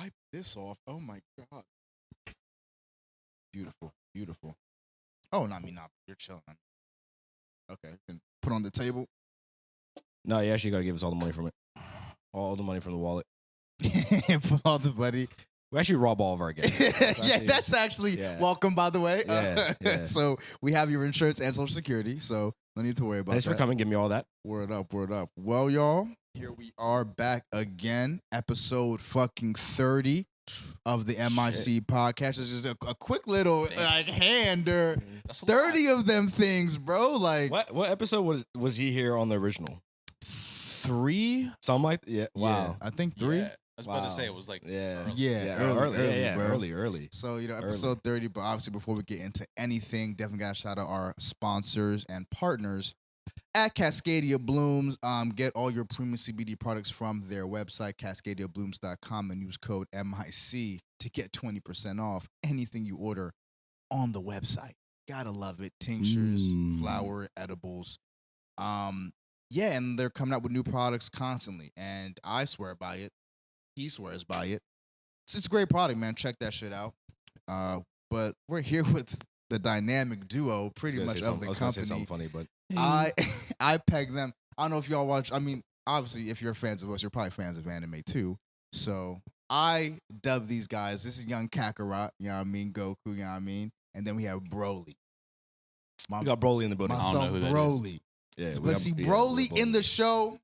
wipe this off. Oh my god. Beautiful, beautiful. Oh, not me, not you're chilling. Okay, can put on the table. No, you actually got to give us all the money from it. All the money from the wallet. Put all the money. We actually rob all of our guests. That's actually welcome, by the way. So we have your insurance and Social Security, so no need to worry about Thanks that. for coming. Give me all that. Word up, word up. Well, y'all, here we are back again. Episode fucking 30 of the MIC podcast. It's just a quick little like hander. 30 of them things, bro. Like what episode was he here on the original? 3? Something like yeah. Wow. I think 3. Yeah. I was about to say it was like early. So, episode 30, but obviously before we get into anything, definitely got to shout out our sponsors and partners at Cascadia Blooms. Get all your premium CBD products from their website, cascadiablooms.com, and use code MIC to get 20% off anything you order on the website. Gotta love it. Tinctures, flower, edibles. Yeah, and they're coming out with new products constantly, and I swear by it. He swears by it. It's a great product, man. Check that shit out. But we're here with the dynamic duo, pretty much of the company. I was gonna say something funny, but I peg them. I don't know if y'all watch. I mean, obviously, if you're fans of us, you're probably fans of anime too. So I dub these guys. This is young Kakarot. You know what I mean? Goku. You know what I mean? And then we have Broly. We got Broly in the building. My son Broly. Yeah, but see, Broly in the show,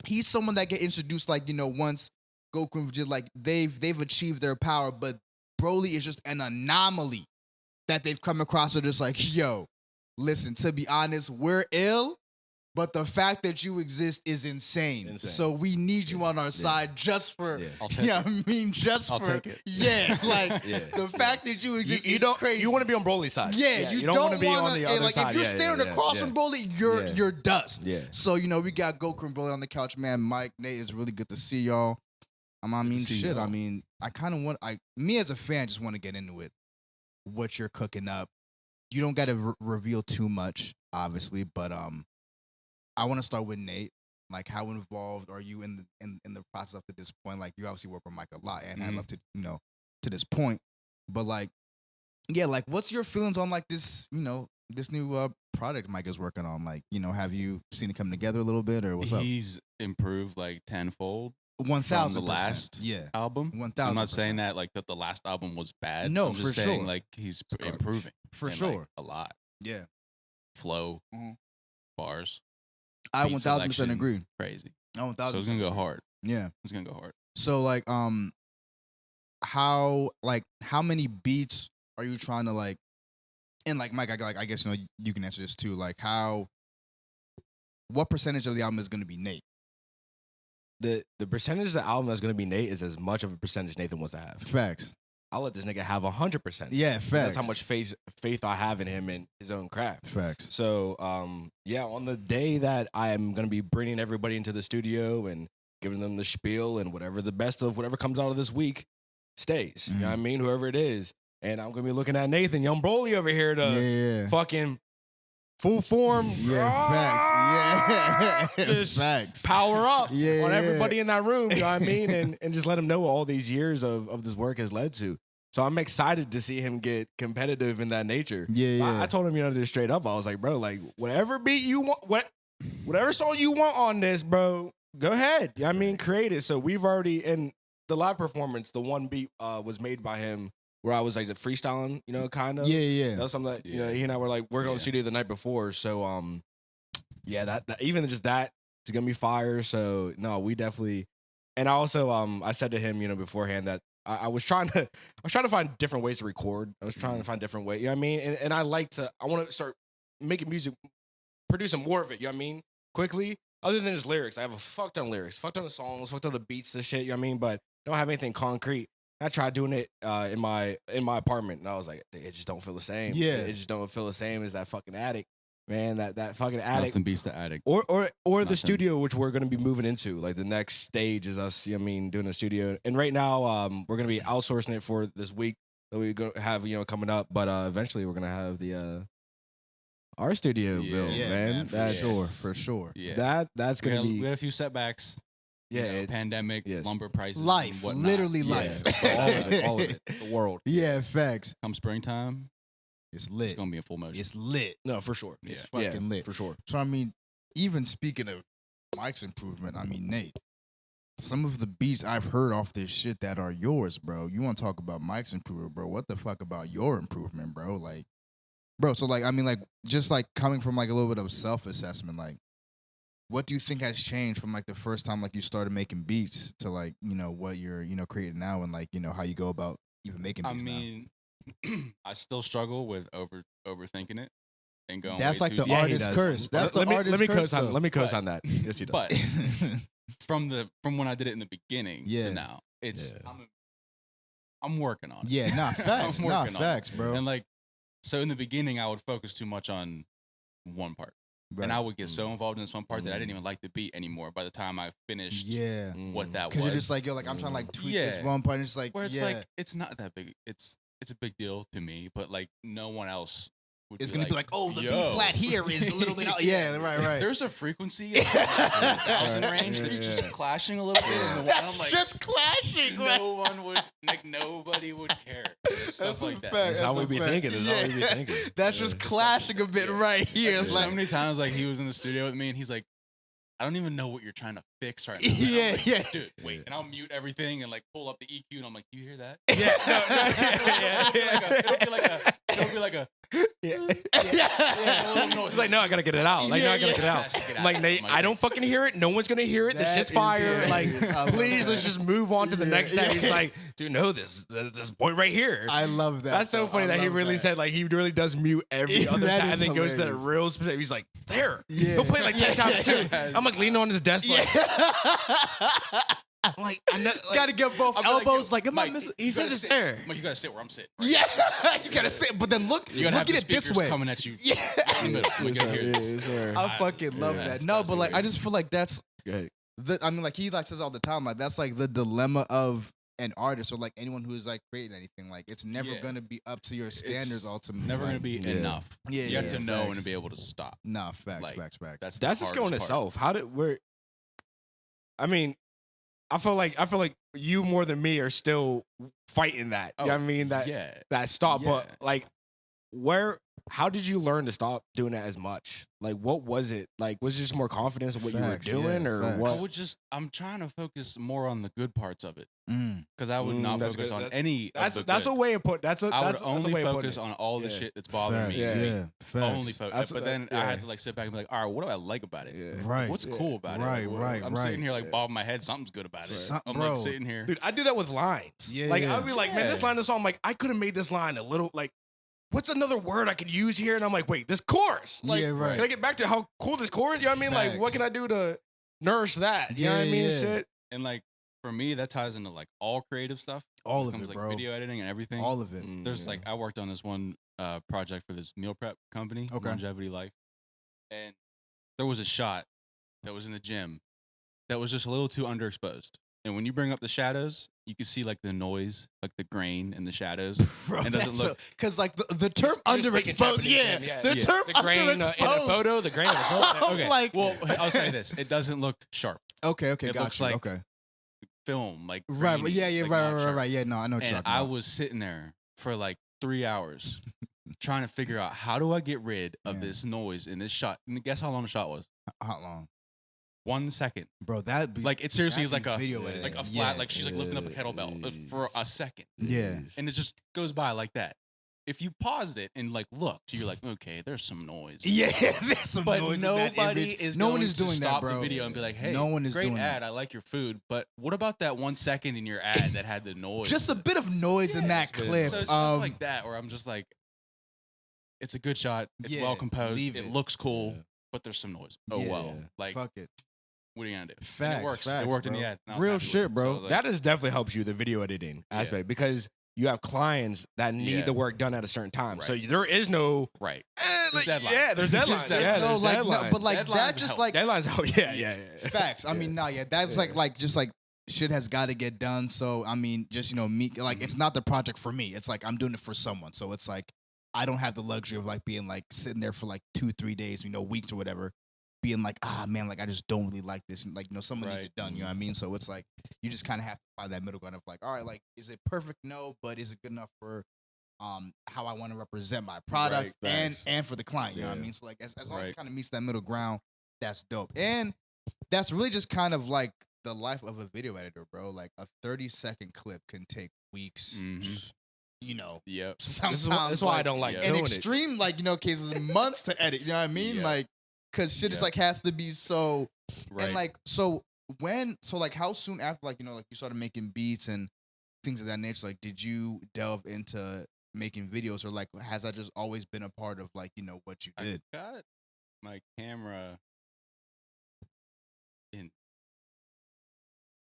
he's someone that get introduced like once Goku just like they've achieved their power, but Broly is just an anomaly that they've come across. Are just like, yo, listen. To be honest, we're ill, but the fact that you exist is insane. So we need you on our side just for, just I'll for, take it. The fact that you exist is crazy. You want to be on Broly's side. You don't want to be on the other side. If you're staring across from Broly, you're dust. Yeah. So we got Goku and Broly on the couch, man. Mike, Nate, it's really good to see y'all. I mean, shit. I mean, I kind of want. Me as a fan, just want to get into it. What you're cooking up. You don't got to reveal too much, obviously, but I want to start with Nate. Like, how involved are you in the process up to this point? Like, you obviously work with Mike a lot, and I love to to this point. But like, what's your feelings on like this this new product Mike is working on? Like, have you seen it come together a little bit, or what's up? He's improved like tenfold. 1,000%. The last album. 1,000%. I'm not saying that like that the last album was bad. No, I'm just for saying, sure. like he's improving for and, sure like, a lot. Yeah, flow, bars. I 1,000% agree. Crazy. I 1,000%. So it's gonna go hard. Yeah, it's gonna go hard. So like, how many beats are you trying to like? And like Mike, I guess you can answer this too. Like, what percentage of the album is gonna be Nate? The percentage of the album that's going to be Nate is as much of a percentage Nathan wants to have. Facts. I'll let this nigga have 100%. Yeah, facts. That's how much faith I have in him and his own craft. Facts. So, on the day that I am going to be bringing everybody into the studio and giving them the spiel and whatever the best of whatever comes out of this week stays. You know what I mean? Whoever it is. And I'm going to be looking at Nathan, young Broly over here to fucking full form. Facts. Just facts. Power up on everybody in that room, you know what I mean? And just let him know what all these years of this work has led to. So I'm excited to see him get competitive in that nature. I told him, just straight up, I was like, bro, like whatever beat you want, whatever song you want on this, bro, go ahead. You know what I mean? Create it. So we've already, in the live performance, the one beat was made by him. Where I was like freestyling, kind of. Yeah. That's something that, he and I were like working on the studio the night before. So, that even just that is going to be fire. So, no, we definitely. And I also, I said to him, beforehand that I was trying to find different ways to record. I was trying to find different ways, you know what I mean? And I want to start making music, producing more of it, you know what I mean? Quickly, other than just lyrics. I have a fuck ton of lyrics, fuck ton of songs, fuck ton of beats, this shit, you know what I mean? But don't have anything concrete. I tried doing it in my apartment, and I was like, it just don't feel the same. Yeah, it just don't feel the same as that fucking attic, man. That fucking attic. Nothing beats the attic. Or the studio, which we're gonna be moving into. Like the next stage is us. Doing a studio. And right now, we're gonna be outsourcing it for this week that we go have coming up. But eventually, we're gonna have the our studio built, man. For sure. Yeah, That's gonna be. We had a few setbacks. Yeah, pandemic, yes. lumber prices, and Life, whatnot. literally Yeah. life. all of it, the world. Yeah, facts. Come springtime, It's it's lit. gonna be in full motion. It's lit. No, for sure. It's Yeah. fucking lit. for sure. So I mean, even speaking of Mike's improvement, I mean, Nate, some of the beats I've heard off this shit that are yours, bro. You want to talk about Mike's improvement, bro? What the fuck about your improvement, bro? Like, bro. So like, I mean, like, just like coming from like a little bit of self-assessment, like, what do you think has changed from like the first time like you started making beats to like what you're creating now, and like how you go about even making I beats mean, I still struggle with overthinking it and going. That's way like too the deep. artist curse. That's the artist let me curse. co-sign. though. Let me co-sign that. Yes, he does. But from when I did it in the beginning Yeah. to now, it's Yeah. I'm working on it. Yeah, nah, facts, I'm nah, working on facts, it. bro. And like, so in the beginning, I would focus too much on one part, Right. and I would get so involved in this one part that I didn't Mm. even like the beat anymore. By the time I finished, yeah, what that was, because you're just like I'm trying to like tweak this Yeah. one part. And it's like where it's yeah, like it's not that big. It's a big deal to me, but like no one else would. it's gonna be like, oh, the B "Yo." flat here is a little bit. Yeah, right. There's a frequency in the 1,000 Right. range that's Yeah. just clashing a little bit, and I'm like, just clashing, right? no one would, like, nobody would care. Stuff like that. That's how we be thinking. That's how we be thinking. That's Yeah. just clashing a bit right here. There's Like, so many times like he was in the studio with me, and he's like, I don't even know what you're trying to fix right now. And I'm Yeah, like, yeah. Dude, wait. And I'll mute everything and like pull up the EQ, and I'm like, you hear that? Yeah, It'll be like a yeah, little noise. It's like, no, I gotta get it out. Like, no, I gotta get it out. Has to get I'm like, out. Nate, I'm like, I don't fucking hear it. No one's gonna hear it. This That shit's is fire. hilarious. Like, I love please, let's that. just move on to the Yeah, next step. yeah. He's like, dude, no, this point right here. I love that. That's so though. funny I that he love really that. said like he really does mute every other That time is and then goes to that hilarious. real specific. He's like, there. Yeah. He'll play it like 10 times too. I'm like leaning on his desk like, I'm like, I know, like, Gotta get both I'll be like, elbows. yo, Like, am I Mike, missing? you he says gotta it's sit. there. Mike, you gotta sit where I'm sitting. Yeah, you gotta say, but then look You gotta have at the it this speakers way. coming at you. Yeah, In the middle. We can hear this. I fucking love Yeah, that. it's No, that's but like, I weird. just feel like that's Good. I mean, like he like says all the time, like that's like the dilemma of an artist or like anyone who's like creating anything. Like it's never Yeah. gonna be up to your standards ultimately. Never like, gonna be Yeah. enough. Yeah, You have yeah, to know facts. and be able to stop. Nah, facts, Like, facts. That's That's the a skill in hardest part. itself. How did where? I mean, I feel like you more than me are still fighting that. You know what I mean? yeah. That stop, but Yeah. like, how did you learn to stop doing that as much? Like, what was it? Like, was it just more confidence in what Facts, you were doing, yeah, or facts. I what? would I'm trying to focus more on the good parts of it Mm. because I would not that's focus good. on That's- any. That's of the that's good. a way of put. That's a I would that's, that's a only way of focus putting it. on all the Yeah. shit that's bothering Facts, me. Yeah. yeah, facts. Only focus. That's- But then I yeah. had to like sit back and be like, all right, what do I like about it? Yeah. Right. What's Yeah. cool about Right, it? Like, right, I'm right. sitting here like bobbing my head. Something's good about it. Some- I'm bro. like sitting here. Dude, I do that with lines. Yeah, like yeah. I'll be like, man, this Yeah. line of song, I'm like, I could have made this line a little like, what's another word I could use here? And I'm like, wait, this chorus. Like, Yeah, right. can I get back to how cool this chorus? You know what I mean? Like, what Facts. can I do to nourish that? You know what I Yeah, mean? yeah. Shit. And like for me, that ties into like all creative stuff. All When of comes, it, like bro. video editing and everything. All of it. Mm, There's yeah. like I worked on this one project for this meal prep company, Okay. Longevity Life, and there was a shot that was in the gym that was just a little too underexposed. And when you bring up the shadows, you can see like the noise, like the grain in the shadows. Bro, It doesn't that's look- because like the term I'm just speaking underexposed, Japanese, yeah, man. Yeah, the yeah. term The grain in a underexposed. photo, the grain in a photo. I'm Okay. like, Well, I'll say this: it doesn't look sharp. okay, it got looks you. like okay, Film, like right, grainy, yeah, like, right, not right, sharp. right, yeah. No, I know what you're And talking I about. was sitting there for like 3 hours trying to figure out how do I get rid of Yeah. this noise in this shot. And guess how long the shot was? How long, 1 second. bro? That be Like it seriously is that'd like be a video yeah. editing. like a flat, yeah. like she's like lifting up a kettlebell for a second, Yeah. and it just goes by like that. If you paused it and like looked, you're like, okay, there's some noise. yeah, there's some But noise in that nobody image. is no going one is to doing stop that, bro. the video and be like, hey, No one is great doing ad, that. I like your food, but what about that 1 second in your ad that had the noise? Just a bit of noise in that It's been- clip. So it's stuff like that where I'm just like, it's a good shot. It's Yeah, well composed. leave It it. looks cool, Yeah. but there's some noise. Oh Yeah. well. Like, fuck it. what are you gonna do? And Facts, it works. facts, It worked in bro. the ad. and I was Real happy with shit, it. bro. So, like, That is definitely helps you the video editing Yeah. aspect because you have clients that need Yeah. the work done at a certain time. So Right. there is no right. like, deadlines. yeah, there's deadlines. There's yeah, no, there's like, no, deadlines. but like Deadlines that just help. like deadlines. Oh yeah. facts. I mean, nah, yeah, that's Yeah. like just like shit has got to get done. So I mean, just me, like it's not the project for me. It's like I'm doing it for someone. So it's like I don't have the luxury of like being like sitting there for like 2-3 days, weeks or whatever, being like, ah man, like I just don't really like this, and like someone needs Right. it done. You know what I mean? So it's like you just kind of have to find that middle ground of like, all right, like is it perfect? No, but is it good enough for how I want to represent my product Right, and facts. for the client? You know what I Yeah. mean? So like as long as it Right. kind of meets that middle ground, that's dope. And that's really just kind of like the life of a video editor, bro. Like a 30-second clip can take weeks. Mhm. You know, Yep. sometimes That's why I like, don't like Yeah. in doing extreme cases months to edit. You know what I mean? Yeah. Like, cause shit just Yeah. like has to be so. Right. And like like how soon after like like you started making beats and things of that nature, like did you delve into making videos, or like has that just always been a part of like what you did? I got my camera in.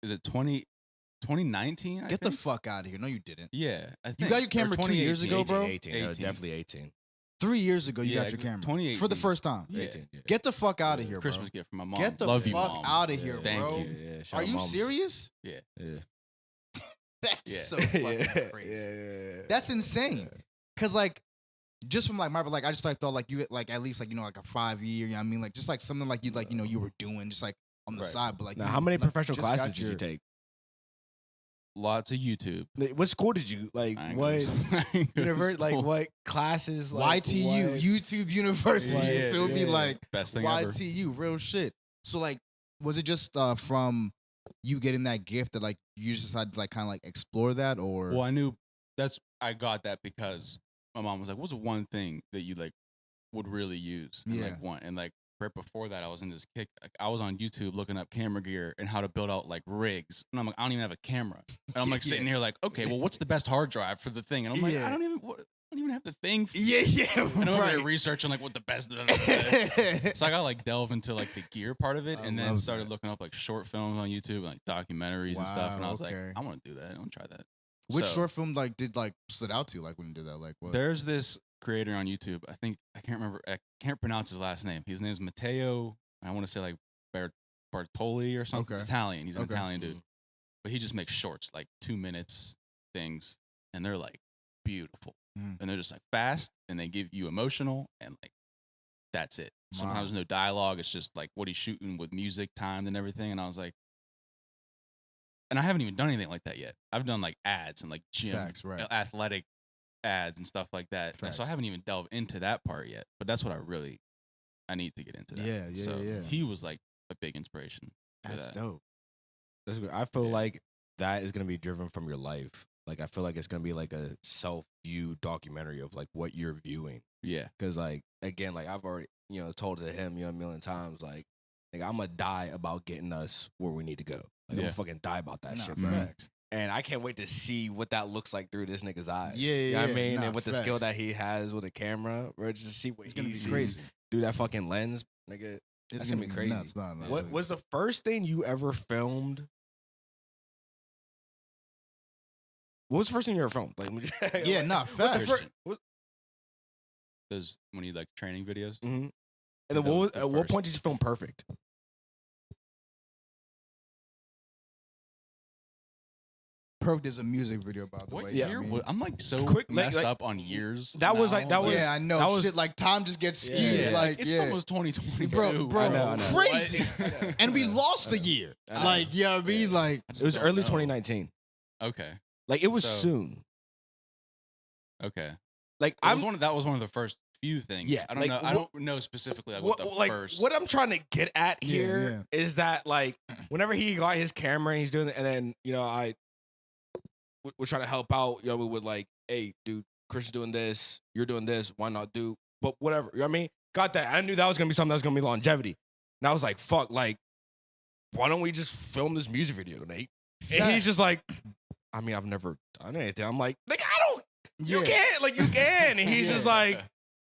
Is it 2019? Get the fuck out of here! No, you didn't. Yeah, I think. You got your Or camera 2 years 2018. ago, bro? 18. No, 18. definitely 18. 3 years ago, you Yeah, got your camera 2018. for the first time. Yeah. 18. Yeah. Get the fuck out of here, Christmas bro. gift from my mom. Get the Love you, fuck Mom. out of here, Thank bro. you. Yeah, shout Are out you moms. serious? Yeah. Yeah. That's Yeah. so fucking crazy. That's insane. Cause like, just from like I just like thought like you like at least like like a 5 year. You know what I mean? Like just like something like you you were doing just like on the Right. side. But like, Now, you, how many like, professional just got classes did you your- take? Lots of YouTube. Like, what school did you like? I ain't What go to- I ain't go to university? Like school. what classes? Like, YTU, what? YouTube University. Yeah, You feel me? yeah. Like Best thing ever. YTU, real shit. So like, was it just from you getting that gift that like you just decided to like kind of like explore that, or Well, I got that because my mom was like, "What's the one thing that you like would really use and Yeah. like want?" And like right before that, I was in this kick. Like, I was on YouTube looking up camera gear and how to build out like rigs, and I'm like, I don't even have a camera, and I'm like sitting here like, okay, well, what's the best hard drive for the thing? And I'm like, Yeah. I don't even have the thing. yeah, And I'm over there right. researching like what the best. So I got like delve into like the gear part of it, I and then love started that. looking up like short films on YouTube, like documentaries and stuff. And I Wow, was like, okay. I want to do that. I want to try that. Which So, short film like did like stood out to you like when you did that? Like what? There's this creator on YouTube. I can't remember. I can't pronounce his last name. His name's Matteo. I want to say like Bartoli or something. Okay. Italian. He's an Okay. Italian dude. But he just makes shorts, like 2 minutes things, and they're like beautiful. Mm. And they're just like fast, and they give you emotional, and like that's it. Wow. Sometimes no dialogue. It's just like what he's shooting with music, timed, and everything. And I was like, and I haven't even done anything like that yet. I've done like ads and like gym, Facts, right. athletic ads and stuff like that. And so I Facts. haven't even delved into that part yet. But that's what I need to get into that. Yeah, yeah, so yeah. He was like a big inspiration. for That's that. dope. That's good. I feel Yeah. like that is gonna be driven from your life. Like I feel like it's gonna be like a self-view documentary of like what you're viewing. Yeah. Cause like again, like I've already told to him a million times, like I'm gonna die about getting us where we need to go. Like I'm Yeah. gonna fucking die about that Nah, shit, Mhm. bro. facts. And I can't wait to see what that looks like through this nigga's eyes. Yeah, You know what I yeah, mean? nah, And with the skill facts. that he has with a camera, bro, just to see what It's gonna he be sees crazy. through that fucking lens, nigga. It's That's gonna be crazy. nuts. Nah, nah, What nah. was the first thing you ever filmed? What was the first thing you ever filmed? Like, Yeah, nah, what's the facts. first? Those when you like training videos. Mm-hmm. And then That what was was, the at what first. point did you film perfect? Perfect is a music video, by the What way. year? You know what I mean? was- I'm like so Quick, messed like- up on years. That was like- that now. was- yeah, I know. that was- shit, like time just gets Yeah. skewed. Yeah, Like, it's yeah. almost 2022. Bro, I know, I know. crazy. What? And we I know, lost I the know. year. I know. Like, yeah, I mean, like, I just It was don't early know. 2019. Okay. Like it was So- soon. Okay. Like That I'm was one of the first few things. Yeah, I don't like, know. I what- don't know specifically like what the like first. what I'm trying to get at Yeah, here is that like whenever he got his camera and he's doing it, and then I was trying to help out, with like, hey, dude, Chris is doing this, you're doing this, why not do? But whatever, you know what I mean? Got that. I knew that was gonna be something that was gonna be longevity, and I was like, fuck, like, why don't we just film this music video, Nate? And he's just like, I mean, I've never done anything. I'm like, I don't. You can't, like, you can. And he's just like,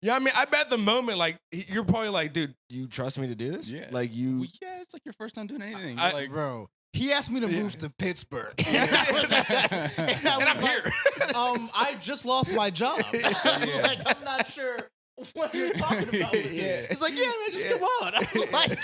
yeah, I mean, I bet the moment, like, you're probably like, dude, you trust me to do this? Yeah. Like, you. Well, yeah, it's like your first time doing anything. I- You're like, bro. He asked me to Yeah. move to Pittsburgh. Yeah. I was like, and I And I'm was here. like, I just lost my job. Yeah. Like, I'm not sure what you're talking about. With Yeah. it. It's like, yeah, man, just Yeah. come on. I'm like,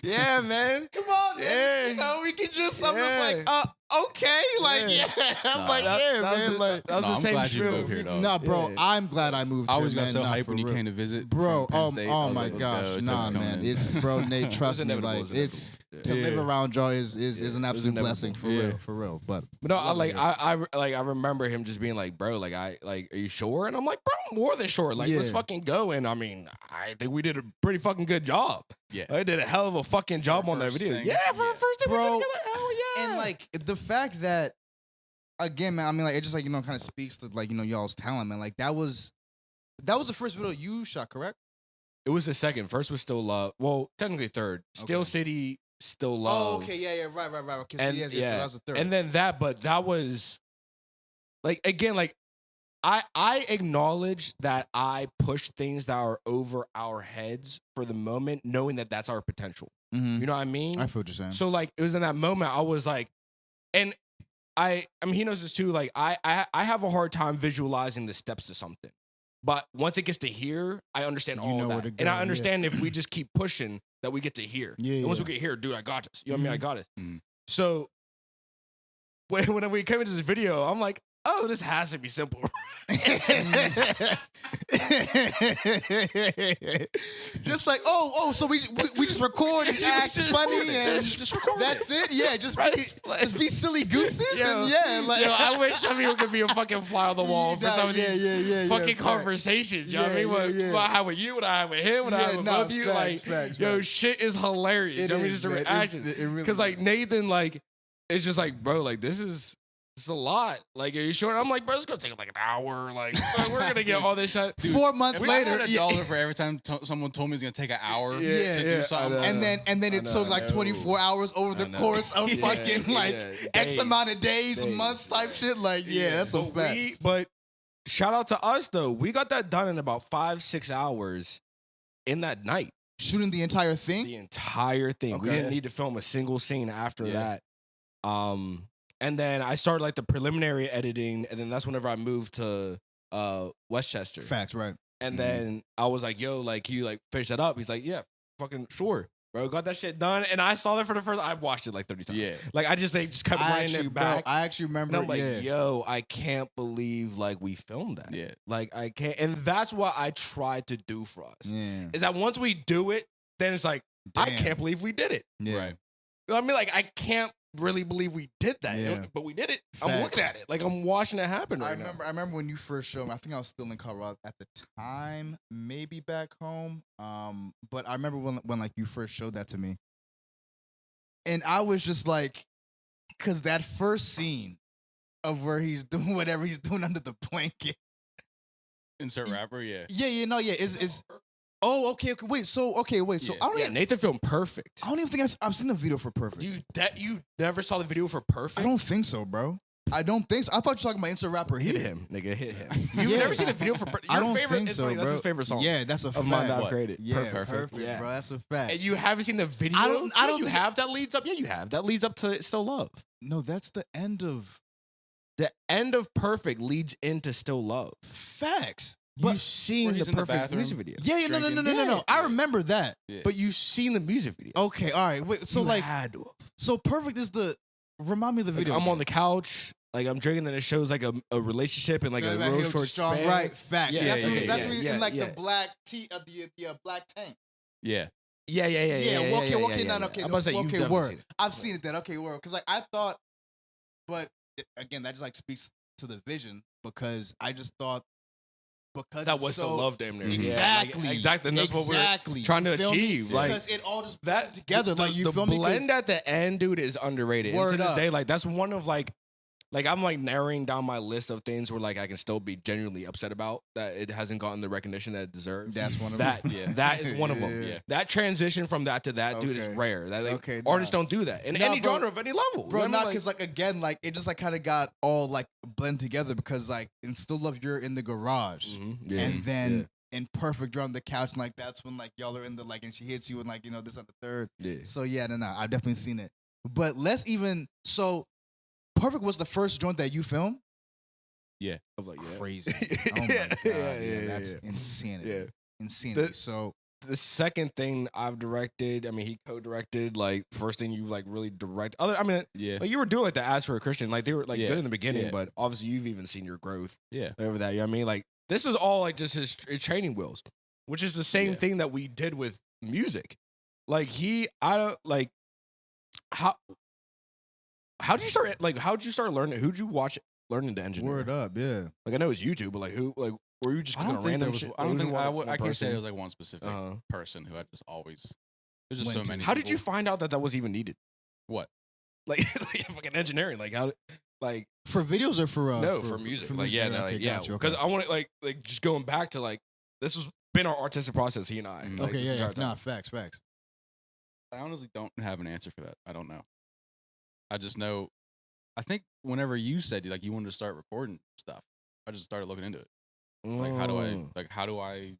Yeah, man. come on, man. Yeah. You know, we can just, I'm just like, Yeah. okay, like Yeah. I'm Nah, like that was man, the- like that was No, the I'm same glad you spiel. moved here, dog. nah, bro. Yeah. I'm glad I moved. I here, always got man. so Nah, hyped for when you real. came to visit, Bro, from Penn State. I oh was my like, let's gosh, go. It's nah, definitely man. coming. It's bro, Nate. Trust me, inevitable, like it was it's to inevitable. live Yeah. around y'all is Yeah, an it was absolute inevitable. blessing for Yeah. real, for real. But But no, love it here. I remember him just being like, bro, like are you sure? And I'm like, bro, I'm more than sure. Like, let's Yeah. fucking go. And I mean, I think we did a pretty fucking good job. Yeah. I did a hell of a fucking job our on that first video. thing, Yeah, for yeah. our first thing, Bro, we did together. Hell yeah. And like the fact that again, man, I mean, like it just like kind of speaks to like y'all's talent, man. Like that was the first video you shot, correct? It was the second. First was Still Love. Well, technically third. Steel Okay. City, Still Love. Oh, okay, yeah, right. Okay, so And so yeah, that was the third. and then but that was like again, like I acknowledge that I push things that are over our heads for the moment, knowing that that's our potential. Mhm. You know what I mean? I feel what you're saying. So like it was in that moment I was like, and I mean he knows this too. Like I have a hard time visualizing the steps to something, but once it gets to here, I understand You all know of where that, to and go, I yeah. understand if we just keep pushing that we get to here. Yeah, And once yeah. we get here, dude, I got this. You know what I mean? I Mhm. got it. Mhm. So when we came into this video, I'm like, oh, this has to be simple. Just like so we just record and act just funny record it. and Just record that's it. Yeah, just Right. just be silly gooses and yeah, like Yo, I wish some people could be a fucking fly on the wall for Nah, some of these yeah, fucking facts. conversations. You know what I mean? Yeah. What I have with you, what I have with him, what I Yeah, have with nah, both of you. facts, Like, facts, yo, facts. shit is hilarious. It You know what I mean? is, Just the man. reactions. It really Because like is. Nathan, like, it's just like, bro, like this is a lot. Like, are you sure? I'm like, bro, it's gonna take like an hour. Like, bro, we're gonna get all this shit. 4 months We later, had $1 for every time someone told me it's gonna take an hour Yeah, to yeah, do I something. know. and then I it know, took I like know. 24 hours over the I know. course of Yeah, fucking like yeah. X amount of days, Days, months type yeah. shit. Like, yeah, that's a But fact. But shout out to us though. We got that done in about 5-6 hours in that night. Shooting the entire thing. The entire thing. We Okay. didn't need to film a single scene after Yeah. that. And then I started like the preliminary editing, and then that's whenever I moved to Westchester. Facts, right? And Mhm. then I was like, yo, like, can you like finish that up? He's like, yeah, fucking sure. Bro, got that shit done. And I saw that for the first I watched it like 30 times. Yeah. Like I just like just kept I running actually, it back. bro, I actually And remember. I'm like, yeah. yo, I can't believe like we filmed that. Yeah. Like I can't, and that's what I tried to do for us. Yeah. Is that once we do it, then it's like I Damn. can't believe we did it. Yeah. Right. You know what I mean, like I can't really believe we did that. You know, Yeah. but we did it. Facts. I'm looking at it, like I'm watching it happen right I remember when you first showed me. I think I was still in Colorado at the time, maybe back home. But I remember when like you first showed that to me, and I was just like, because that first scene of where he's doing whatever he's doing under the blanket. Insert rapper, yeah. Yeah. Is oh, okay. Wait, so I don't now. Yeah, even. Nathan filmed perfect. I don't even think I've seen a video for Perfect. You never saw the video for perfect. I don't think so, bro. I don't think so. I thought you were talking about Instant Rapper hit here. him, nigga. Hit him. You've Yeah. never seen a video for perfect. I don't favorite, think it's so, funny, bro. That's his favorite song. Yeah, that's a of mine that fact. I've What? created. Yeah, Perfect. perfect, bro. That's a fact. And you haven't seen the video? I don't Yeah, you think- have that leads up. Yeah, you have that leads up to Still Love. No, that's the end of The end of Perfect leads into Still Love. facts. You've where seen the he's in the Perfect bathroom. music video. Yeah, no. Drinking. I remember that. Yeah. But you've seen the music video. Okay, all right. Wait, so You like, had to have. so Perfect is the. Remind me of the Like, video. I'm on the couch, like I'm drinking, and it shows like a relationship and like a real short span. Right, fact. Yeah, that's yeah, when, yeah, that's yeah, when he's yeah, in like yeah. the black the black tank. Yeah. Yeah. Okay, yeah, okay, yeah, no, yeah, okay, yeah. I'm about to say, you've okay, definitely word. seen it. I've seen it then. Okay, word. Because like I thought, but again, that just like speaks to the vision because I just thought because That it's was so, Still Love, damn near. Mhm. Yeah, like, Exactly. exactly. And that's what we're trying to You feel me? achieve. Like because it all just that blended together. the, like you the feel me? 'Cause- blend at the end, dude, is underrated. And Word to this up. day, like that's one of like I'm like narrowing down my list of things where like I can still be genuinely upset about that it hasn't gotten the recognition that it deserves. That's one of That them. yeah, that is one of them. Yeah. That transition from that to that, dude, is Okay. rare. That like, Okay, artists nah. don't do that in Nah, any bro. genre of any level. Bro, You know what I not mean? because like again, like it just like kind of got all like blend together because like in Still Love you're in the garage Yeah. and then in Perfect you're on the couch and like that's when like y'all are in the like and she hits you and like this on the third. yeah. So yeah, no, I've definitely seen it. But let's even so Perfect was the first joint that you filmed. I was like, yeah. Crazy. Oh my god, Yeah, that's insanity. Yeah. Insanity. The- So the second thing I've directed, I mean, he co-directed, like, first thing you, like, really direct. I mean, Yeah. like, you were doing, like, the Ask for a Christian. Like, they were, like, Yeah. good in the beginning, Yeah. but obviously you've even seen your growth Yeah. over that. You know what I mean? Like, this is all, like, just his training wheels, which is the same Yeah. thing that we did with music. Like, I don't, like, how'd you start learning? Who'd you watch learning to engineer? Word up, yeah. Like, I know it's YouTube, but, like, who, like, were you just I clicking don't on think random there was. shit? I don't Was it think one I can't say person? it was like one specific Uh-huh. person who I just always. There's just Went so to. many. How did you people. find out that was even needed? What? Like, like fucking engineering. Like, how? Like, For videos or for no, for music. For like, music. yeah, no, Okay, like, yeah. gotcha, Because okay. I want to like just going back to like this has been our artistic process. He and I. Mhm. Like, Okay, this yeah, entire nah, time. facts. I honestly don't have an answer for that. I don't know. I just know. I think whenever you said like you wanted to start recording stuff, I just started looking into it. Like how do I? Mm. Like how do I?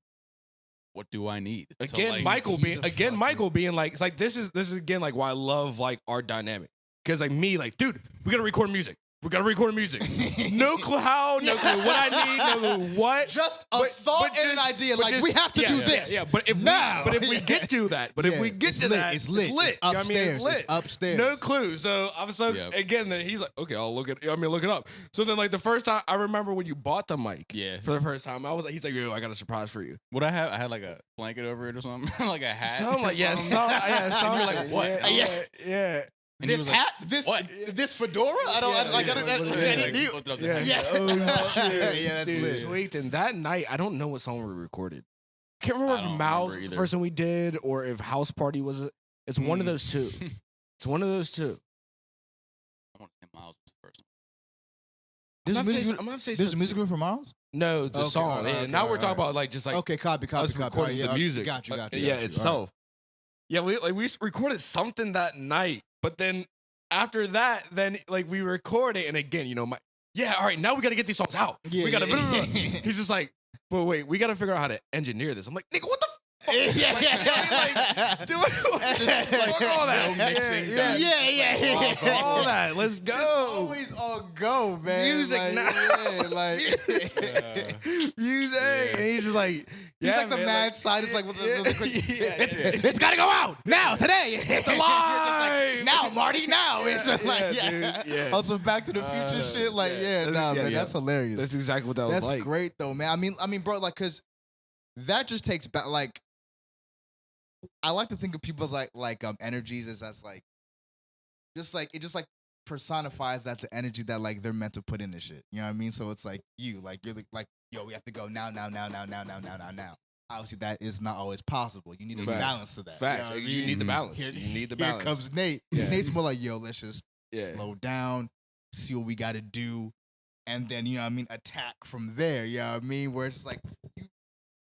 What do I need? to, Again, like, Michael he's being a fucking- Michael being like it's like this is again like why I love like our dynamic because like me like dude we gotta record music. We gotta record music. No clue how, no clue what I need, no clue what. Just a But- thought but and an just- idea. but Like just- we have to yeah, do yeah, this. Yeah, but if now, we get to that, but if Yeah, we get it's to lit, that, it's lit. It's You know what I mean? upstairs. It's It's lit. upstairs. No clue. So I'm so Yep. again. Then he's like, okay, I'll look it up. So then like the first time I remember when you bought the mic, Yeah. for the first time, I was like, he's like, yo, I got a surprise for you. What I have? I had like a blanket over it or something, like a hat. Something or like yeah, something. some And you're like, what? yeah. And he This was like, hat, this what? this fedora. I don't. Yeah, like. yeah, I don't. what I is don't- it? I Like, didn't do. flipped it up the Yeah. hat. Yeah. Oh, shit. Yeah, that's Dude, lit. Sweet. And that night, I don't know what song we recorded. I can't remember I if don't Mouse remember was the either. first one we did or if House Party was it. It's one of those two. It's one of those two. I want to say Miles was the first one. There's I'm music. gonna say There's so, a music too. video for Miles. No, the Okay, song. alright, Yeah, okay, now we're alright, talking alright. about like just like Okay, copy. us recording Yeah, the music. Got you. Yeah, All itself. Yeah, we recorded something that night, but then after that, then like we record it, and again, you know, all right, now we got to get these songs out. Yeah, we got to. yeah. He's just like, but wait, we got to figure out how to engineer this. I'm like, nigga, what the fuck? Yeah, Like, yeah. do it. Fuck all that. No mixing Yeah, done. Yeah. Fuck all that. Let's Just go. always on go, man. Music like, now. Yeah, like Music. And he's just like, he's like the man, mad scientist, like with the quick. It's gotta go out now, today. It's alive. now, Marty. Now it's Yeah, like dude, yeah. Also, Back to the Future shit. Like, yeah. man, that's hilarious. That's exactly what that was That's like. great though, man. I mean, bro, like, cause that just takes back. Like, I like to think of people's like energies as that's like, just like it just like personifies that the energy that like they're meant to put in this shit. You know what I mean? So it's like you're like, yo, we have to go now. Obviously, that is not always possible. You need a Facts. balance to that. Facts. You know what I You mean? need the balance. Here- You need the Here balance. comes Nate. Yeah. Nate's more like, yo, let's just Yeah. slow down, see what we got to do, and then, you know what I mean, attack from there. You know what I mean? Where it's just like, you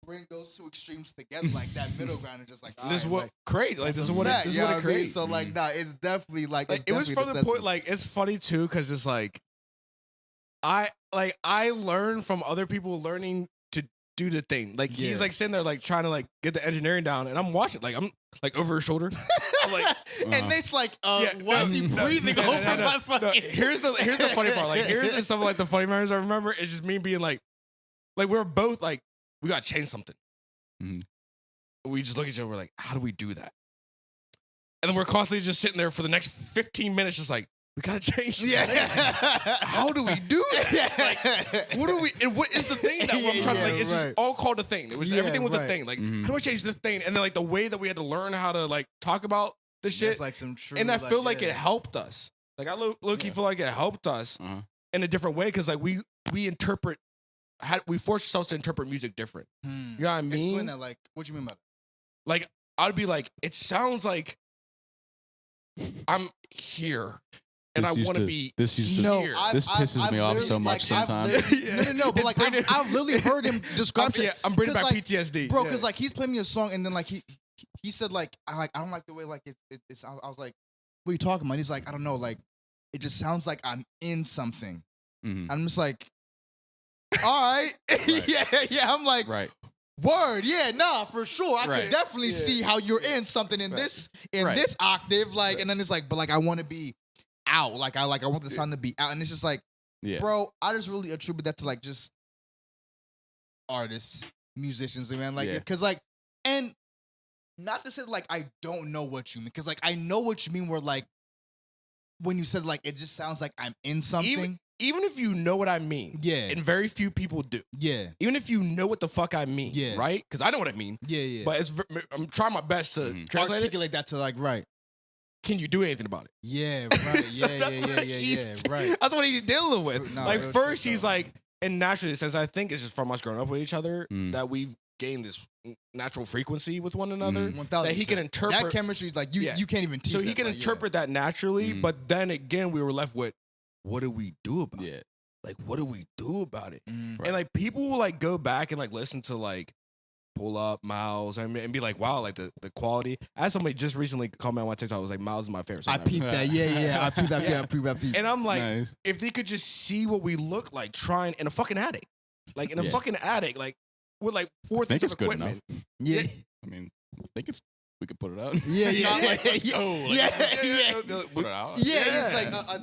bring those two extremes together, like that middle ground, and just like, This is alright, what like, creates. Like that's this is a what it, fact, this is you know what it I mean? creates. So like, nah, it's definitely like, Like it's it was definitely from the necessity. point. Like it's funny too, because it's like, I learn from other people learning to do the thing. Like Yeah. he's like sitting there like trying to like get the engineering down, and I'm watching. Like I'm like over his shoulder. I'm like. and Nate's like, Yeah, why is he breathing over my fucking? Here's the funny part. Like here's some of like the funny memories I remember. It's just me being like we were both like, we gotta change something. Mhm. We just look at each other. We're like, how do we do that? And then we're constantly just sitting there for the next 15 minutes, just like we gotta change. This thing. How do we do that? Like, what do we? And what is the thing that we're trying to like? It's just right. all called a thing. It was Yeah, everything was a right. thing. Like, Mhm. how do I change this thing? And then like the way that we had to learn how to like talk about this shit. It's like some true, And I feel like yeah. it helped us. Like I look, Yeah. feel like it helped us Uh-huh. in a different way because like we interpret, we force ourselves to interpret music different. Hmm. You know what I mean? Explain that. Like, what you mean by that? Like I'd be like, it sounds like I'm here and This I used want to to- be this used to- here. No, This pisses me off so literally, much like, I've sometimes. literally- No, but like Bring it- I've literally heard him describe shit. I'm bringing 'Cause, back like, PTSD, bro. yeah. Because like he's playing me a song, and then like he said like I don't like the way like it's. I was like, what are you talking about? He's like, I don't know, like it just sounds like I'm in something. Mhm. I'm just like, all right, yeah. I'm like, Right. word, yeah, nah, for sure. I Right. can definitely Yeah. see how you're in something in Right. this Right. this octave, like, and then it's like, but like I want to be out, like I want the sound to be out, and it's just like, Yeah. bro, I just really attribute that to like just artists, musicians, man, like, Yeah. because like, and not to say like I don't know what you mean, because like I know what you mean. Where like when you said like it just sounds like I'm in something. Even if you know what I mean, Yeah. and very few people do. Yeah. Even if you know what the fuck I mean, Yeah. right? Because I know what I mean. Yeah. But I'm trying my best to translate it. Articulate that to like right. Can you do anything about it? Yeah, right. So Yeah, that's what yeah, he's- right. That's what he's dealing with. No, like real first shit, he's though. like, and naturally, since I think it's just from us growing up with each other Mm. that we've gained this natural frequency with one another. 1000%. That he can interpret that chemistry. Is like you, Yeah. you can't even teach. So he that, can like, interpret that naturally, Mhm. but then again, we were left with, what do we do about it? Yeah. Like, what do we do about it? Mm. Right. And like people will like go back and like listen to like Pull Up, Miles, and be like, wow, like the quality. I had somebody just recently call me on my TikTok. I was like, Miles is my favorite. I song ever. peeped that. Yeah. I peeped that. Yeah. Yeah, I peeped that. And I'm like, Nice. if they could just see what we look like trying in a fucking attic, like in a Yeah. fucking attic, like with like four I think things it's of good enough. equipment. Yeah. I mean, I think we could put it out. Yeah. Not Yeah. like, let's Yeah. go. Like, Yeah. Put it out. Yeah, Yeah. it's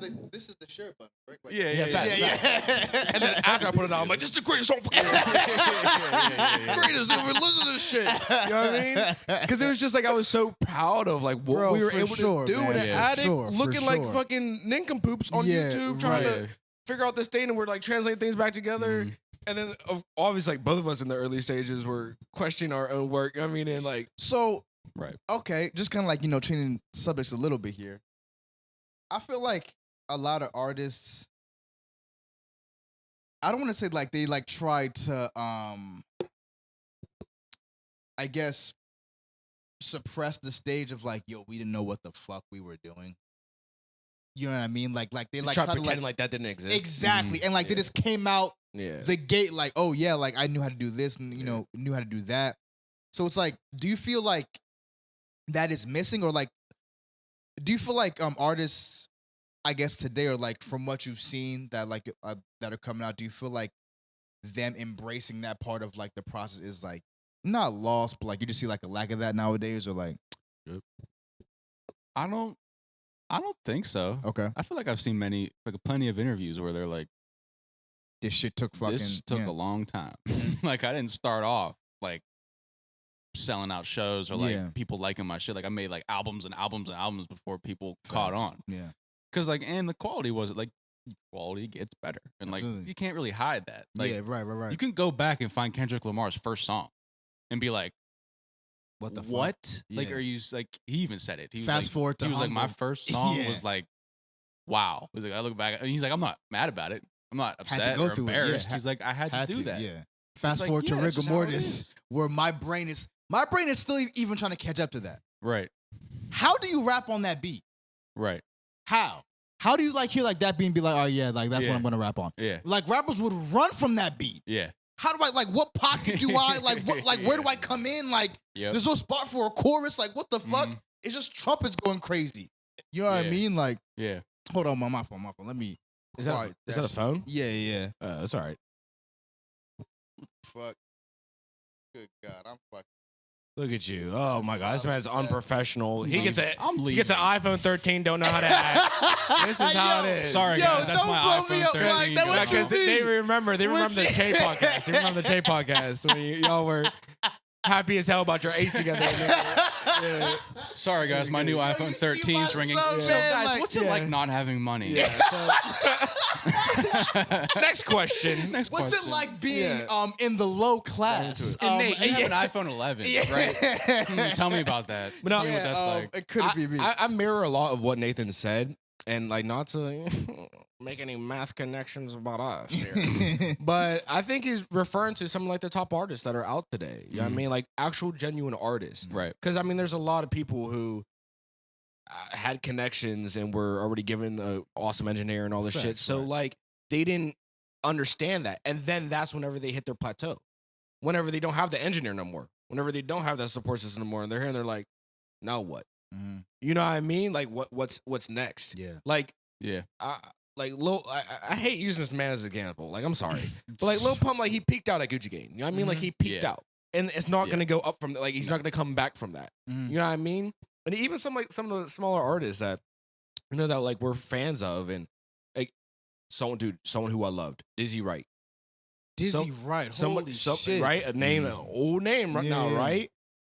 like this is the shirt button, right? Like, Yeah. facts, yeah. And then after I put it out, I'm like, this is the greatest song fucking greatest. Listen to this shit. You know what I mean? Because it was just like I was so proud of like what Bro, we were for able sure, to do man. in an Yeah, attic, for looking like sure. fucking nincompoops on Yeah, YouTube, trying right. to figure out this thing, and we're like translating things back together. Mhm. And then obviously, like both of us in the early stages were questioning our own work. I mean, and like, So Right. okay, just kind of like changing subjects a little bit here. I feel like a lot of artists. I don't want to say like they like tried to I guess suppress the stage of like, yo, we didn't know what the fuck we were doing. You know what I mean? Like they like try tried to pretending like like that didn't exist. exactly, and like they Yeah. just came out Yeah. the gate like, oh yeah, like I knew how to do this, and knew how to do that. So it's like, do you feel like that is missing, or like, do you feel like artists, I guess today, or like from what you've seen that like that are coming out, do you feel like them embracing that part of like the process is like not lost, but like you just see like a lack of that nowadays, or like I don't think so. okay, I feel like I've seen plenty of interviews where they're like, this shit took fucking this took yeah. a long time. Like I didn't start off like selling out shows or like Yeah. people liking my shit. Like I made like albums and albums and albums before people caught Facts. on. Yeah, Cause like, and the quality was like, quality gets better. And like, Absolutely. you can't really hide that. Like yeah, right. you can go back and find Kendrick Lamar's first song and be like, What the fuck? what? Like, Yeah. are you like, he even said it. He was Fast like, forward to he was like, my Humble. first song Yeah. was like, wow. He's like, I look back and he's like, I'm not mad about it. I'm not Had to upset go or through it. Yeah, embarrassed. He's like, I had to do that. Yeah. Fast like, forward to yeah, that's rigor just how it mortis, is. where my brain is still even trying to catch up to that. Right. How do you rap on that beat? Right. How? How do you like hear like that beat and be like, oh yeah, like that's what Yeah. I'm gonna rap on? Yeah. Like rappers would run from that beat. Yeah. How do I like what pocket do I like what like where do I come in? Like Yep. there's no spot for a chorus. Like what the fuck? Mhm. It's just trumpets going crazy. You know what I Yeah. mean? Like Yeah. hold on, my phone. Let me. Is that quiet a shit. phone? Yeah. That's all right. Fuck. Good God, I'm fucking. Look at you. Oh my God, this man's unprofessional. He gets I'm he leaving. gets an iPhone 13. Don't know how to act. This is how it is. Sorry, Yo, guys. That's don't my blow me iPhone up 13. like that. What Because you they mean? remember the Che podcast. They remember the Che podcast when y'all were happy as hell about your ace together. Yeah. Sorry, guys. My new Yo, you iPhone see 13 is my ringing. son, So, man, guys, like- what's it Yeah. like not having money? Yeah. Next question. Next What's question. it like being Yeah. in the low class? And Nate, you yeah. have an iPhone 11, right? Tell me about that. But no, Tell me what that's like. It could be me. I mirror a lot of what Nathan said, and like not to make any math connections about us here. But I think he's referring to some like the top artists that are out today. You know what I mean? Like actual genuine artists. Right. Because I mean, there's a lot of people who had connections and were already given an awesome engineer and all this shit. Facts, So right. like they didn't understand that, and then that's whenever they hit their plateau. Whenever they don't have the engineer no more. Whenever they don't have that support system no more, and they're here and they're like, now what? Mhm. You know what I mean? Like what's next? Yeah. Like Yeah. like Lil, I hate using this man as an example. Like I'm sorry, but like Lil Pump, like he peaked out at Gucci Gang. You know what I mean? Like he peaked Yeah. out, and it's not Yeah. gonna go up from like he's not gonna come back from that. Mhm. You know what I mean? And even some of the smaller artists that that like we're fans of, and like someone who I loved, Dizzy Wright. Dizzy Wright. Holy shit. Right? A name, an old name right now, Yeah. right?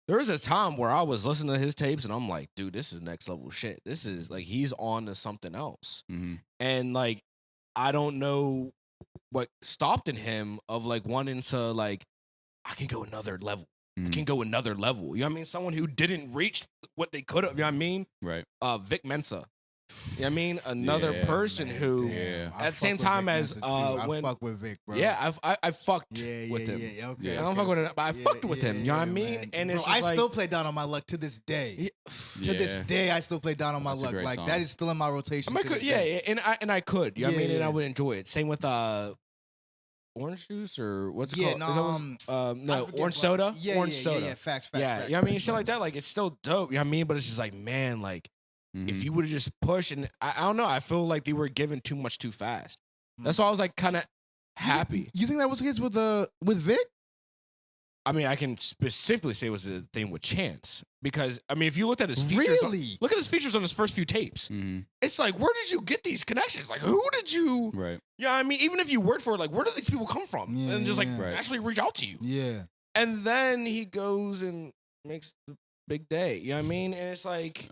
There was a time where I was listening to his tapes and I'm like, dude, this is next level shit. This is like he's on to something else. Mm-hmm. And like, I don't know what stopped in him of like wanting to like, I can go another level. I can go another level. You know what I mean? Someone who didn't reach what they could have. You know what I mean? Right. Vic Mensa. You know what I mean? Another person who, I at the same fuck with time Vic as Mensa, too. when I fuck with Vic, bro. yeah, I fucked with him. Yeah, okay. I don't fuck with him, but I fucked with him. You know what I mean? Man. And Bro, it's I just like, still play Down on My Luck to this day. To this day, I still play Down on My That's a Luck. great Like song. that is still in my rotation. To this day. and I could. You know what I mean? And I Yeah. would enjoy it. Same with orange juice or what's it Yeah, called? no, I no, forget, orange but- soda. Yeah, orange yeah, soda. Yeah, facts. Yeah, Facts, you know what I mean? facts, Shit like facts. that, like it's still dope. You know what I mean? But it's just like, man, like if you would have just pushed, and I don't know, I feel like they were given too much too fast. That's why I was like kind of happy. You think that was the case with Vic? I mean, I can specifically say it was the thing with Chance because I mean, if you looked at his features, Really? look at his features on his first few tapes. Mm-hmm. It's like, where did you get these connections? Like, who did you? Right. Yeah, I mean, even if you worked for it, like, where do these people come from? Yeah, And just like yeah. Right. actually reach out to you. Yeah. And then he goes and makes the big day. You know what I mean? And it's like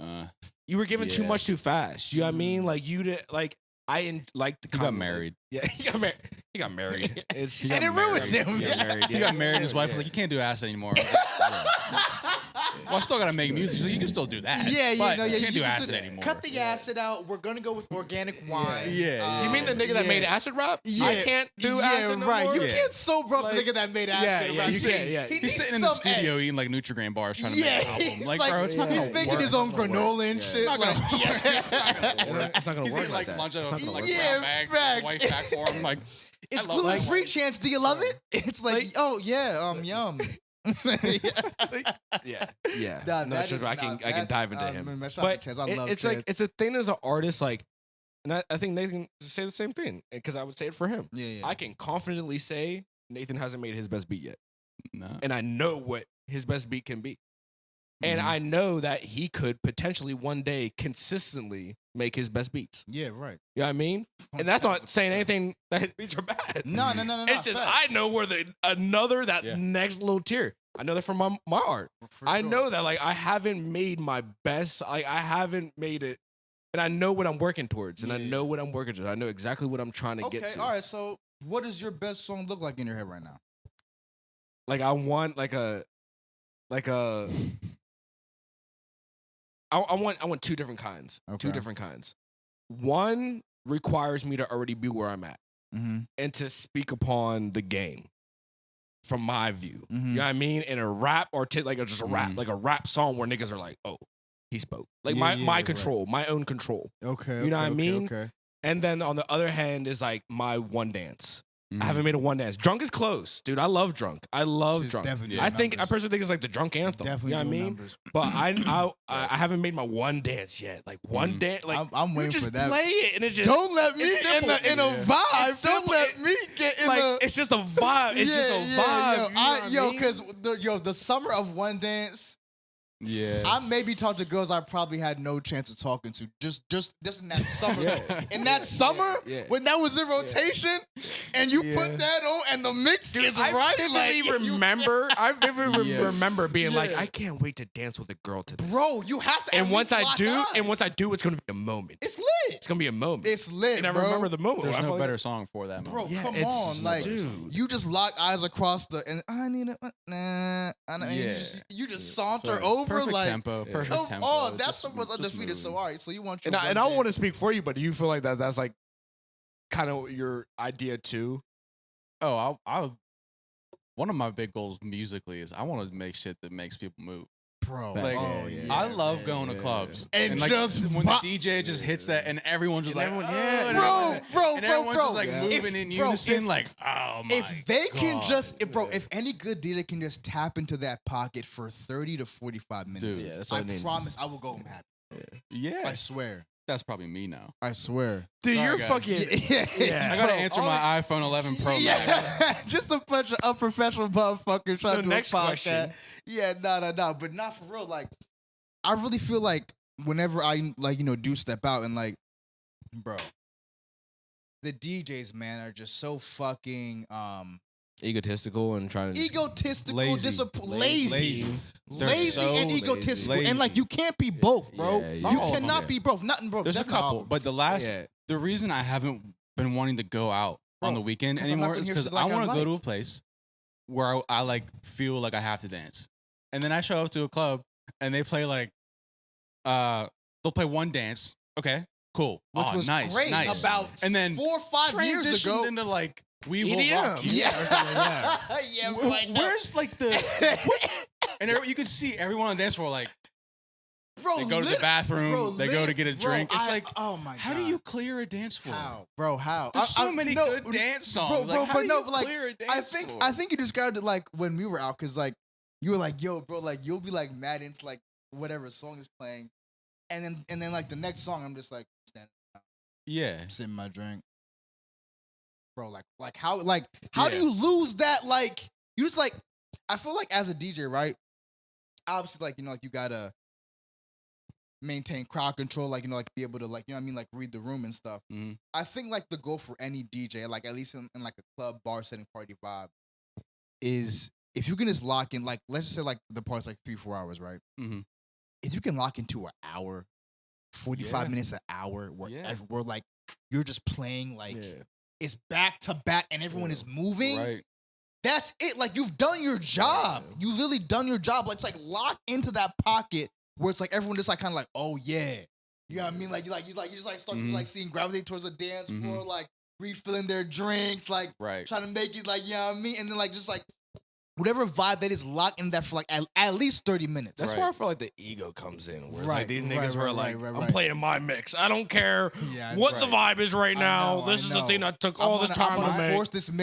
you were given too yeah. much too fast. You know what I mean? Like you did. Like like the He got married. Yeah, he got married. He got married. It's And it ruins him. He got married. He got married and his wife was like, you can't do acid anymore. Well, I still gotta make music. She's like, you can still do that. but you can't do acid anymore. Cut the acid out. We're gonna go with organic wine. Yeah. You mean the nigga that made acid rap? I can't do acid no right. more? You Yeah. can't sober up Like- the nigga that made acid Yeah, rap. you can't, yeah. He He's needs sitting in the some studio edge. eating like Nutri-Grain bars trying to Yeah, make an album. it's Like, bro, it's not he's gonna making work. his own It's not gonna work. granola and Yeah. shit. It's not gonna like, work. yeah. It's not gonna work. It's not gonna He's work eating like like that. lunch out It's of not gonna like work. a brown bag, facts. white pack for him. Like, It's I love gluten free, that. Chance. Do you love it? It's like, oh yeah, yum. Yeah. Nah, No, that sure, is I can not- dive that's- into him. Man, shout out But to Chance. I love it's Chance. like it's a thing as an artist, like, and I think Nathan say the same thing because I would say it for him. yeah. I can confidently say Nathan hasn't made his best beat yet, no. and I know what his best beat can be, and Mm-hmm. I know that he could potentially one day consistently make his best beats. Yeah, right. You know what I mean? And that's not saying 1000%. anything that his beats are bad. No. It's just facts. I know where that next little tier. I know that from my art. For I sure. know that like I haven't made my best. Like I haven't made it, and I know what I'm working towards, and I Yeah. know what I'm working towards. I know exactly what I'm trying to Okay, get to. all right. So, what does your best song look like in your head right now? Like I want I want two different kinds. Two Okay. different kinds. One requires me to already be where I'm at Mm-hmm. and to speak upon the game from my view. Mhm. You know what I mean? In a rap or like just a rap, Mhm. like a rap song where niggas are like, oh, he spoke. Like Yeah, my yeah, my right. control, my own control. Okay. You know what I okay, mean? Okay. And then on the other hand is like my one dance. Mhm. I haven't made a one dance. Drunk is close, dude. I love Drunk. I love She's Drunk. definitely I doing think I numbers. personally think it's like the Drunk anthem. Definitely you know what I doing mean? numbers. But I haven't made my one dance yet. Like one dance, like I'm you waiting just for that. play it and it just Don't let me it's simple. in a Yeah. vibe. It's Don't simple. let me get in like a. it's just a vibe. It's just a vibe. Yo, because the summer of one dance, Yeah. I maybe talked to girls I probably had no chance of talking to. Just in that summer. In that summer, yeah. when that was in rotation, and you Yeah. put that on, and the mix is I right. vividly remember. I vividly Yeah. remember being like, Yeah. I can't wait to dance with a girl to this. Bro, you have to. And at once least I lock do, eyes. it's gonna be a moment. It's lit. It's gonna be a moment. It's lit, and I bro. remember the moment. There's where I no felt better song for that. Bro, moment. Yeah, come it's- on, like dude. you just lock eyes across the and I need a nah. And Yeah. you just saunter So, over perfect like tempo. Perfect come tempo. on. It's That just- song was just undefeated. So moving. all right, so you want your And I one want to dance. speak for you, but do you feel like that's like kind of your idea too? Oh, I one of my big goals musically is I want to make shit that makes people move. bro. Like, oh, yeah, yeah, I love man. going to clubs And like just when the vi- DJ just hits that and everyone's just And like, everyone- oh, yeah, and Bro, everyone- bro, and bro, everyone's bro. just like Yeah. moving in unison, like, oh my. If they can God. just, if any good DJ can just tap into that pocket for 30 to 45 minutes, Dude. Yeah, that's what I I need. promise I will go home happy. yeah, I swear. that's probably me now. I swear. Dude, Sorry, you're guys. fucking. Yeah. I gotta Bro, answer all my iPhone 11 Pro Max. Yeah, just a bunch of unprofessional motherfuckers So trying to do next a podcast. question. Yeah, no, but not for real. Like, I really feel like whenever I do step out and like, bro, the DJs, man, are just so fucking egotistical and trying to Egotistical, Lazy. lazy, They're so and egotistical, lazy. and like you can't be both, bro. Yeah, You all of them, cannot yeah. be both. Nothing, bro. There's a Definitely all couple, of them. but the reason I haven't been wanting to go out on Bro, the weekend 'cause I'm not anymore gonna is hear because shit like I I want to go to like. a place where I like feel like I have to dance, and then I show up to a club and they play like they'll play one dance. Okay, cool. Which was nice, great nice. about And then 4 or 5 years transitioned ago. into like we will EDM. rock you Yeah. or something like that. Yeah, bro, I know. Where's like the and you could see everyone on the dance floor like Bro, they go to the lit- bathroom, bro, they go to get a bro, drink. It's like oh my how god, do you clear a dance floor? how, bro? How? There's so many no, good dance songs. bro. Like, how But do no, you but like clear a dance I floor? think you described it like when we were out, cause like you were like, yo, bro, like you'll be like mad into like whatever song is playing, and then like the next song, I'm just like standing, yeah. sipping my drink, bro. Like how do Yeah. you lose that? Like you just like I feel like as a DJ, right? Obviously, like like you gotta maintain crowd control, like like be able to like what I mean, like read the room and stuff. Mhm. I think like the goal for any DJ, like at least in like a club, bar setting, party vibe, is if you can just lock in, like let's just say like the party's like 3-4 hours, right? Mhm. If you can lock into an hour, 45 Yeah. minutes an hour, where Yeah. where like you're just playing like Yeah. it's back to back and everyone Yeah. is moving. Right. That's it. Like you've done your job. Yeah. You've really done your job. Like it's like lock into that pocket where it's like everyone just like kind of like, oh yeah. You know what I mean? Like you just like start Mhm. like seeing gravitate towards the dance Mhm. floor, like refilling their drinks, like Right. trying to make it like, you know what I mean? And then like just like whatever vibe that is, lock in that for like at least 30 minutes. That's Right. where I feel like the ego comes in. Where it's Right, like these right, niggas were right, like, right, I'm right. playing my mix. I don't care Yeah, what the right. vibe is right I now. know, this I is the thing know. that took I'm all this gonna- time I'm to gonna make. force this